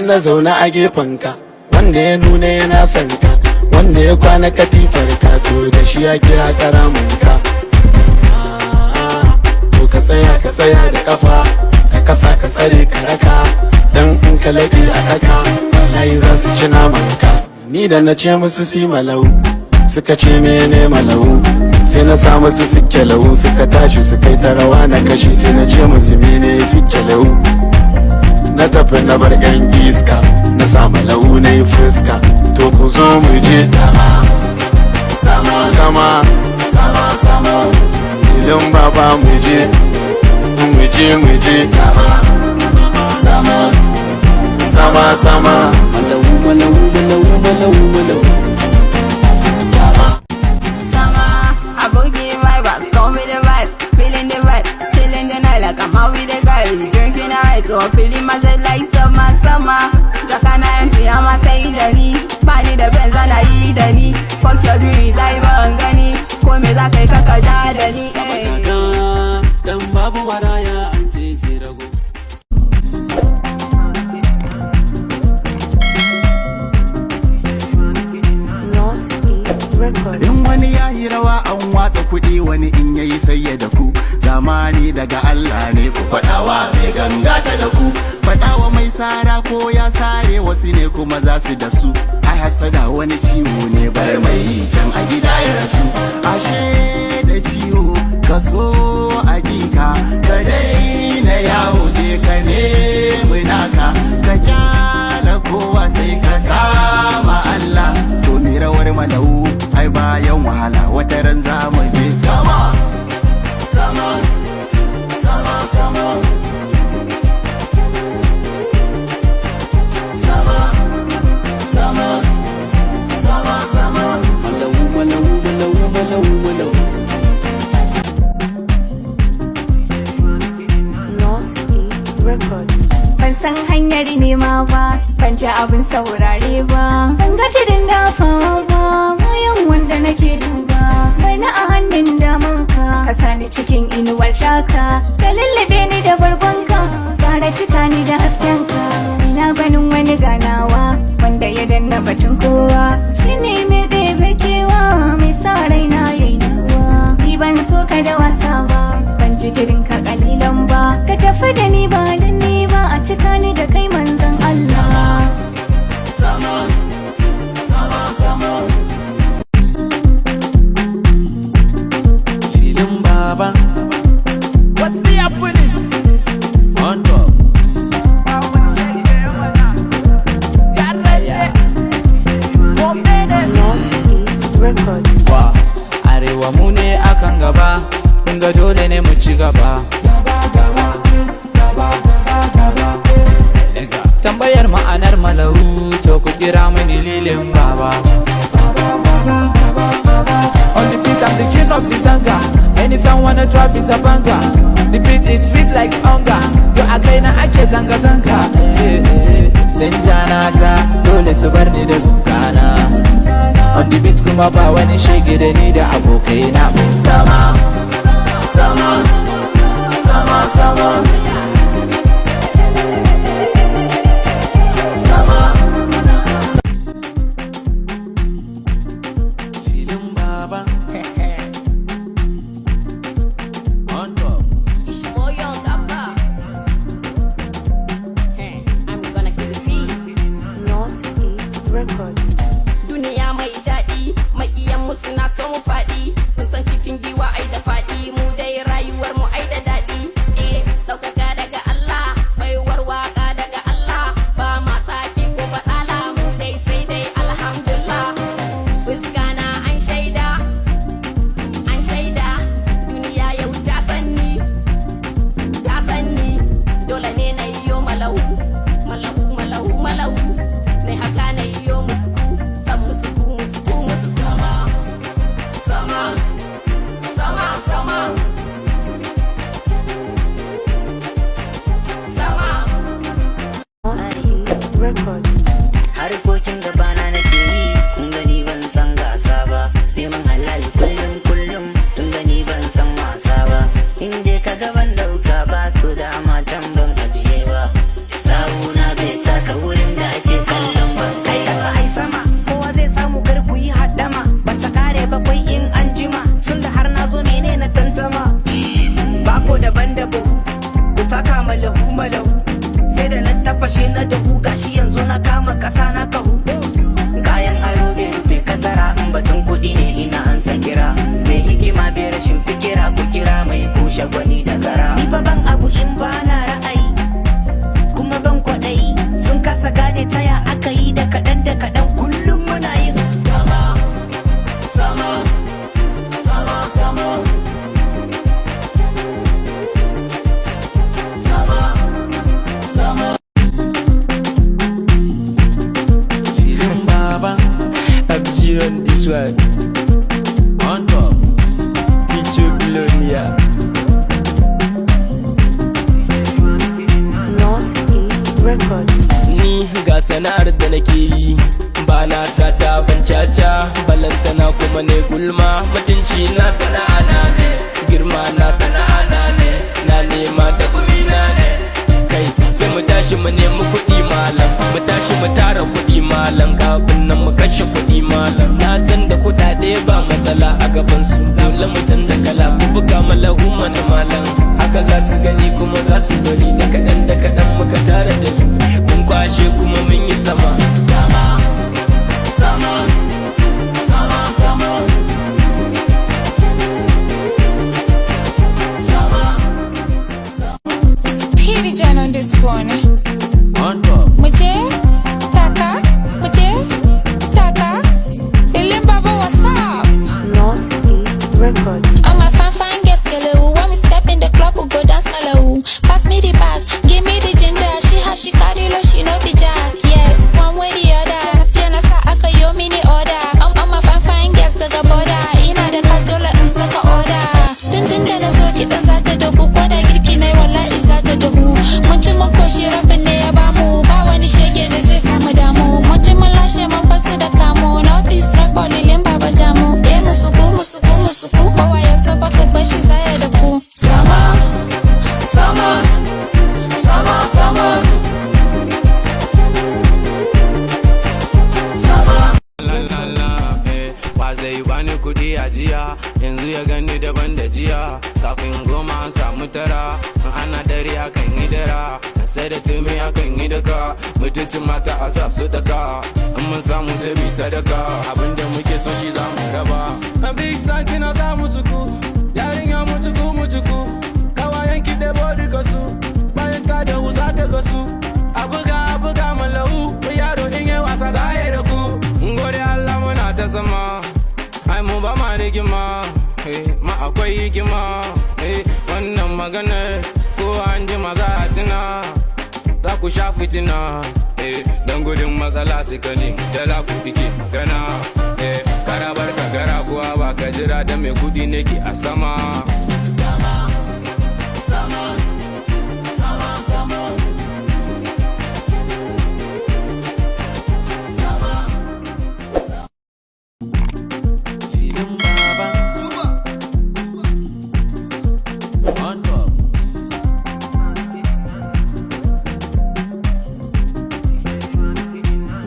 nan na zaune a gefenka, wanda ya nuna yana son ka, wanda ya kwana katifar ka, to da shi ake haƙa ramunka. To ka tsaya da kafa, ka kasa ka tsare ka raka, dan in ka laɓe a ɗaka wallahi za su ci namanka. Ni da na ce musu si Malawu, suka ce mene Malawu, sai na sa musu sikke lau, suka tashi su kai ta rawa na kashi, sai na ce musu mene sikke lau. Na tafi na bar yan iska, na sa Malawu na yi fuska, to ku zo mu je sama Lilin Baba mu je sama Malawu Boogie vibers, come with the vibe, feeling the vibe, chilling the night like I'm out with the guys, drinking ice, so I'm feeling myself like summer. Jakana empty, I'ma say Dani, Bani the Benz and I eat Dani. Fuck your dreams, I even gani, call me that I kaka Dani. Dan babu waraya an ce sai rago. In wani ya yi rawa an watsa kuɗi, wani in yayi sai ya daku. Zamani daga Allah ne, ku faɗawa mai ganga ta da ku. Faɗawa mai sara ko ya sare, wasu ne kuma za su da su. Ai hasada wani ciwo ne, bar mai yi can a gida ya rasu. Ashe da ciwo ka so a gika, ka daina yawo je ka nemi naka, ka kyala kowa sai ka kama Allah. To mi rawar Malawu ai bayan wahala, wata ran za mu je sama. Malawu. Ban san hanyar nema ba, ban ji abin saurare ba, ban ga tudun dafa ba, bayan wanda nake duba. Barna a hannun damanka, ka sani cikin inuwar taka, ka lullube ni da barbanka, ƙara cika ni da haskenka. Ina ganin wani ganawa, wanda ya danna batun kowa, shine mai ɗebe kewa, mai sa raina yayi nutsuwa. Ni ban so ka da wasa ba, ban ji ka kalilan ba, ka tafi da ni ba da ni ba, a cika ni da kai manzon Allah. Sama Lilin Baba, what's the happening? On top. Wa arewa mu ne akan gaba, kun ga dole ne mu ci gaba. Tambayar ma'anar Malawu, to ku kira mini Lilin Baba. On the beat I'm the king of the zanga, any song wanna drop is a banger. The beat is sweet like hunger, yo a kai na ake zanga-zanga. Sun ja na ja, dole su bar ni da sukana. On the beat kuma ba wani shege da ni da abokai na. Sama Lilin Baba. On top. I'm gonna kill the beat. Duniya mai daɗi, maƙiyan mu suna so mu faɗi, sun san cikin sana'ar da nake yi ba na sata ban caca balantana kuma ne gulma mutunci na sana'a na ne girma na sana'a na ne na nema da kuɗi na ne kai sai mu tashi mu nemi kuɗi malam mu tashi mu tara kuɗi malam kafin nan mu kashe kuɗi malam na san da kuɗaɗe ba matsala a gaban su dole mu canza kala ku buga Malawu mana malam haka za su gani kuma za su bari da kaɗan muka tara da mun kwashe kuma mun yi sama Pigeon on this one. Muje, taka, Lilin Baba, what's up? Northeast Records. All my fan guests, hello. When we step in the club, we go dance Malawu. Pass me the bag, give me the ginger. She carry low, she no be jack. Yes, one way the other. Janasa aka yo mini order. All my fan guests, daga border. Ina da cash dole in saka order. Tun da na zo kiɗan za ta dabu ko da girki na wallahi za ta dabu. Mun ci mun koshi rabin ne ya bamu ba wani shege da zai samu damu. Mun ci mun lashe mun fasu da kamo. Northeast Record Lilin Baba jamu. Musuku kowa ya so ba ku bashi zaya da ku. Sama wa zai bani kudi a jiya yanzu ya gani daban da jiya kafin goma an samu tara ana dare akan yi dara sai da turmi akan yi daka mutuncin mata a sa su daka in mun samu sai bi sadaka abinda muke son shi za mu raba a big san kina samu suku yarinya mutuku kawayen ki da body kasu bayan ta da za ta gasu a buga Malawu yaro in yi wasa za a yi da ku gode Allah muna ta sama ai mu ba ma rigima ma akwai hikima wannan maganar ko an ji maza a tuna za ku sha fitina dan gudun matsala su kani dala kudi ke magana karabar ka gara kuwa ba ka jira da mai kudi nake a sama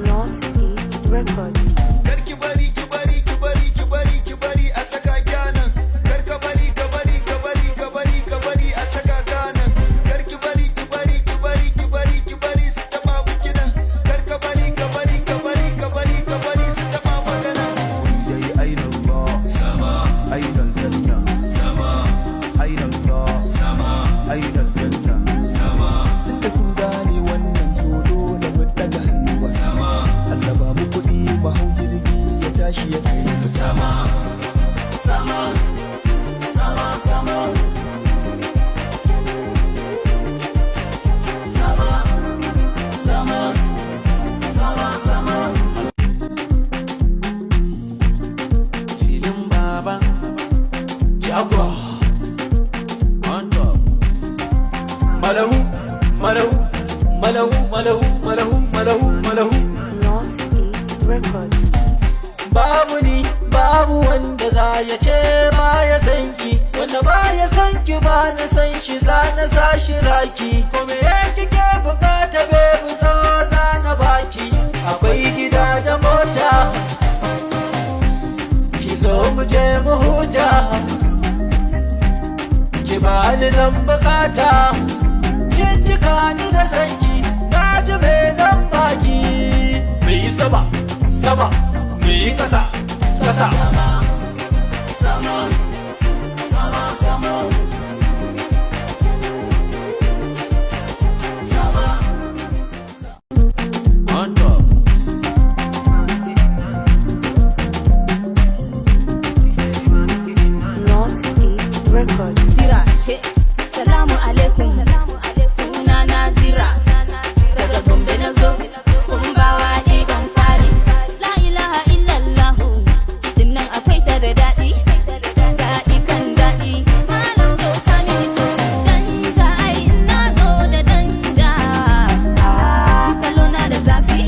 Northeast Records. Karki bari a saka kyanan. Karka bari a saka kanan. Karki bari su taba bukinan. Karka bari su taba magana. Yayi ainullah sama ainul janna sama ainullah sama ainul janna sama. Tunda kun gane wannan so dole mu daga hannuwa sama. Allah ba mu kuɗi ba hau jirgi ya tashi ya kai mu sama. Lilin Baba Jaguar on top Malawu Northeast Records. Babu ni babu wanda za ya ce ba ya san ki wanda ba ya san ki ba na san shi za na sa shi raki kome ya kike bukata bebu zo za na baki akwai gida da mota ki zo mu je mu huta ki ba ni zan bukata kin cika ni da sanki na ji me zan baki me yi sama me yi kasa on top Northeast Records. Zira ce, salamu alaikum, suna na Zira, daga Gombe na zo, kun bawa ɗiban fari, la ilaha illallahu, dinnan akwai ta da daɗi kan daɗi, malam doka mini so, danja ai ina zo da danja, misalo na da zafi,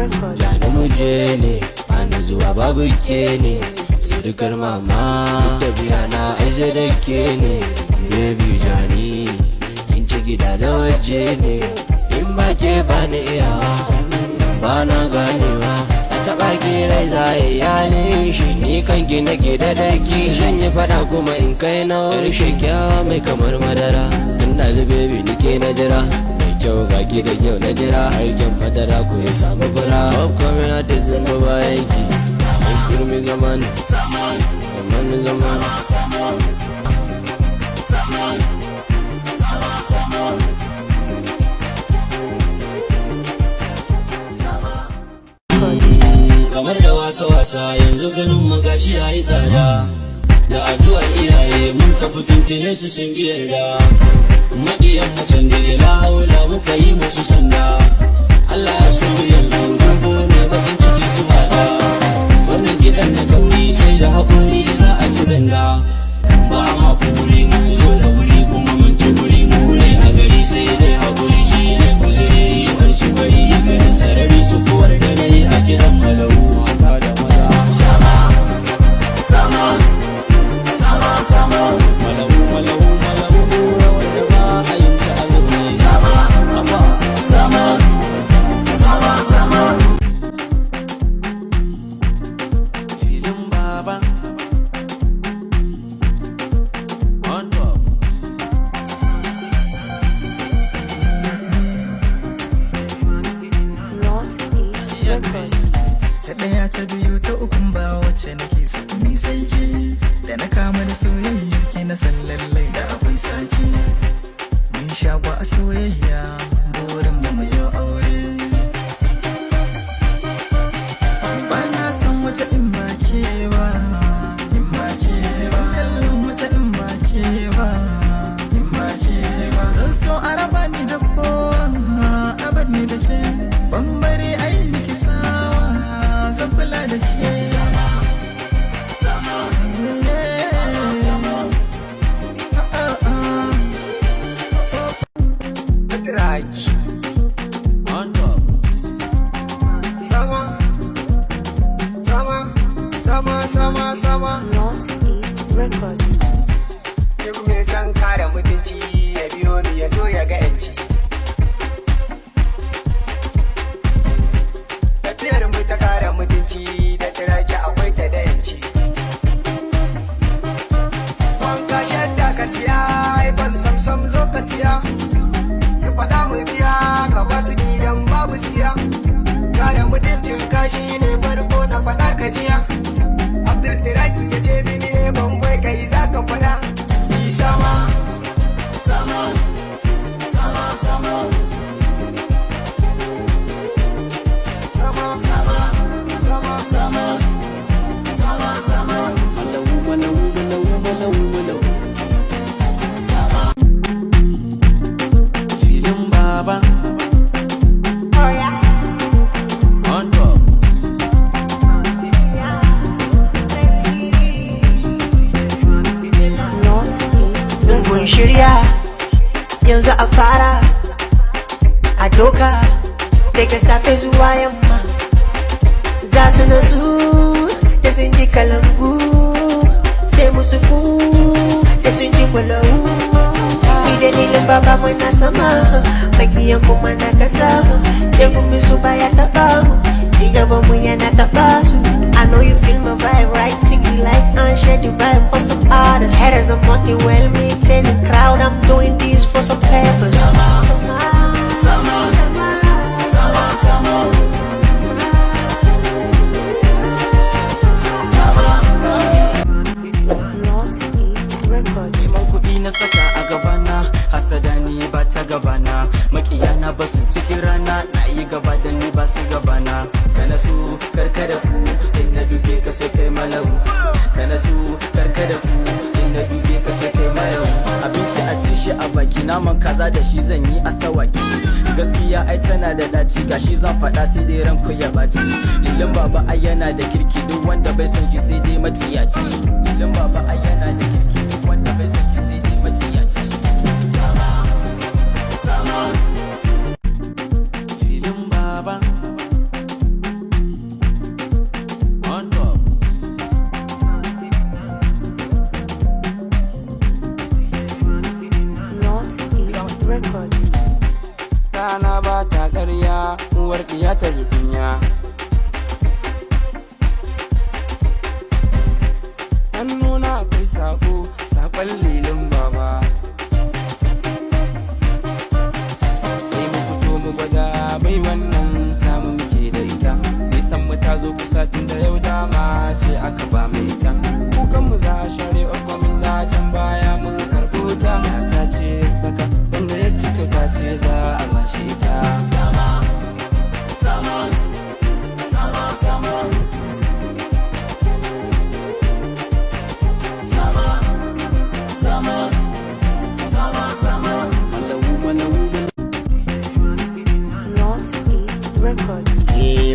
Records. Ya namuje ne ana zuwa babu ke ne surukar mama tafiya na aize da ke ne baby jani kin ci gida da waje ne in ba ke ba ni iyawa ba na ganewa a taɓa ki rai za ya ne shi ni kan gina ke da daki zan yi fada kuma in kai na wani kyakkyawa mai kamar madara tun da zu baby ni ke na jira kyau ga ki da kyau na jira harkin madara ku ya samu fura upcoming artist sun ba bayan ki girmi zaman kamar da wasa-wasa yanzu ganin magashi ya yi tsada da addu'ar iyaye mun tafi tuntune su sun yarda maƙiyan macen da ya laula muka yi musu sanda Allah ya so yanzu dubo ne bakin ciki su hada wannan gidan na kauri sai da haƙuri za a ci ganda ba ma kuri mu zo da wuri kuma mun ci wuri mu ne a gari sai dai haƙuri shi ne kuzuri bar shi bari ganin sarari su kowar da na yi a gidan Malawu mata da maza sama sama sama Malawu wanda ba a yin ta azumi sama sama sama sama Lilin Baba on top. Northeast Records. Ta ɗaya ta biyu ta ukun ba wacce nake so ni sai ke da na kama da soyayyar ke na san lallai da akwai sake mun shagwa a soyayya burin mu mu yi aure ba na san wata in ba ke ba in ba ke ba kallon wata in ba ke ba in ba ke ba san so araba ni da kowa abad ni da ke bambare ai miki sawa zan kula da ke On top. Northeast Records. Duk mai son kare mutunci ya biyo ni ya zo ya ga yanci. Tafiyar mu ta kare mutunci da tiraki akwai ta da yanci. Wanka shadda ka siya, iPhone Samsung zo ka siya. Su faɗa mu biya ka ba su gidan babu siya. Kare mutuncin kashi ne farko na faɗa ka jiya. Abdul Tiraki ya ce mini ban bai kai za ka faɗa. Sama, sama, sama, sama, sama, sama, sama, sama, sama, sama. Malawu. Lilin Baba on top. Northeast Kun shirya yanzu a fara a doka daga safe zuwa yamma za su nasu da sun ji kalangu sai musu ku da sun ji Malawu ni dalilin baba muna sama makiyan kuma na kasa tegumin su baya taba ci gaban mu yana taba su I know you feel my vibe right click the like and share the vibe for some others haters I'm walking well me tell the crowd I'm doing this for some purpose Northeast Records. neman kuɗi na saka a gabana hasada ni ba ta gabana makiyana ba su cikin rana na yi gaba da ni ba su gabana kana su karka da ku in na duke ka sai kai Malawu kana su karka da ku in na duke ka sai kai Malawu abinci a ci shi a baki naman kaza da shi zan yi asawaki gaskiya ai tana da daci gashi zan faɗa sai dai ranku ya baci Lilin Baba ai yana da kirki duk wanda bai san shi sai dai maciyaci Lilin Baba ai yana da kirki duk wanda bai san shi sai dai maciyaci Lilin Baba Records. Rana ba ta ƙarya, uwar ɗiya ta ji kunya. Hannuna akwai saƙo, saƙon Lilin Baba. Sai mu fito mu gwada bai wannan tamu muke da ita. Nisan mu ta zo kusa tun da yau dama ce aka ba mai ita. Kukan mu za a share ofkomin da can baya mun karɓo ta. Ya sace saka wanda ya ci kyauta ce za a bashi ta.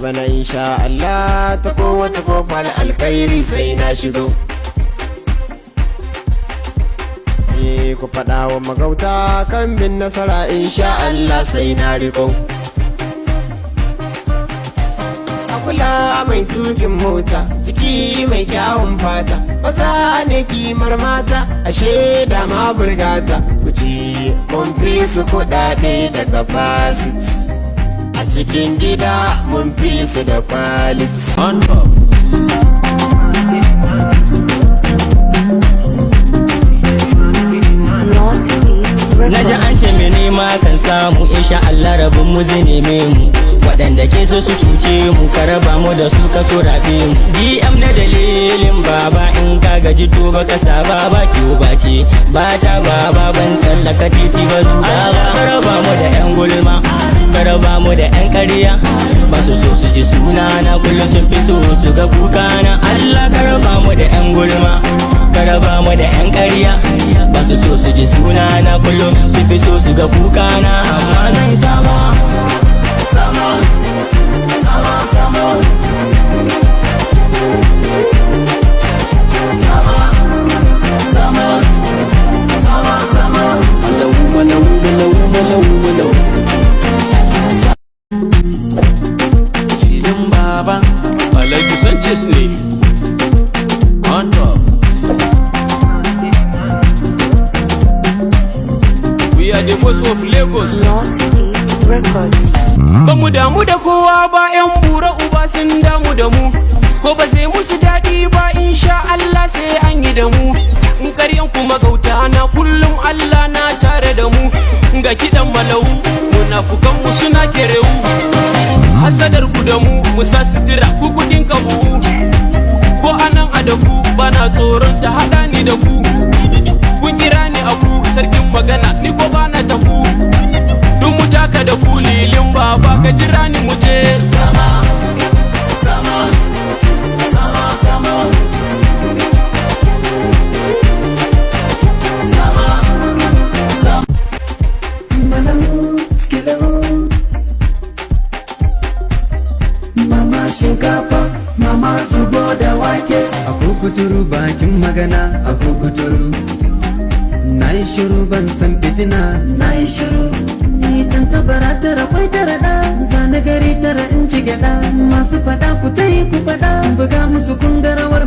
Bana insha Allah ta kowace kofar alkhairi sai na shigo. Ku faɗa wa magauta kan bin nasara insha Allah sai na riko. Akula mai tukin mota, jiki mai kyawun fata, fasa ne kimar mata, ashe da ma burgata. Kuci mun fi su kuɗaɗe da capacity. A cikin gida mun fi su da quality. Na ji an ce mai nema kan samu insha Allah rabin mu zai neme mu. Waɗanda ke so su cuce mu ka raba mu da su ka so rabe mu. DM na dalilin baba in ka gaji to baka saba ba kiwo ba ce. Ba ta baba ban tsallaka titi ba zuwa ba. Ka raba mu da 'yan gulma, ka raba mu da 'yan ƙarya. Ba su so su ji suna na kullum sun fi so su ga kuka na. Allah ka raba mu da 'yan gulma, ka raba mu da 'yan ƙarya. Ba su so su ji suna na kullum su fi so su ga kuka na. Amma zan sama sama sama sama sama sama sama sama malawu malawu malawu malawu malawu. Lilin Baba, Alhaji Sanchez ne. On top. We are the boss of Lagos. Northeast Records. Ba mu damu da kowa ba, 'yan bura uba sun damu da mu. Ko ba zai musu daɗi ba, insha Allah sai an yi da mu. In karyan kuma gauta na kullum Allah na tare da mu. Ga kiɗan Malawu, munafukan mu suna kerewu. Hasadar ku da mu, musa sitira ku kuɗin ka buhu. Ko anan a da ku, bana tsoron ta haɗa ni da ku. Kun kira ni abu, sarkin magana, ni ko bana ta ku. Duk mu taka da ku Lilin Baba, ka jira ni mu je sama sama sama sama sama sama. Malawu, skilawu. Mama shinkafa, mama zubo da wake. A kukuturu bakin magana, a kukuturu. Na yi shiru ban san fitina, Na yi shiru, ni tantabara tara kwai tara da. Zane gari tara in ci gyaɗa. Masu faɗa ku ta yi ku faɗa. Buga musu kungarawar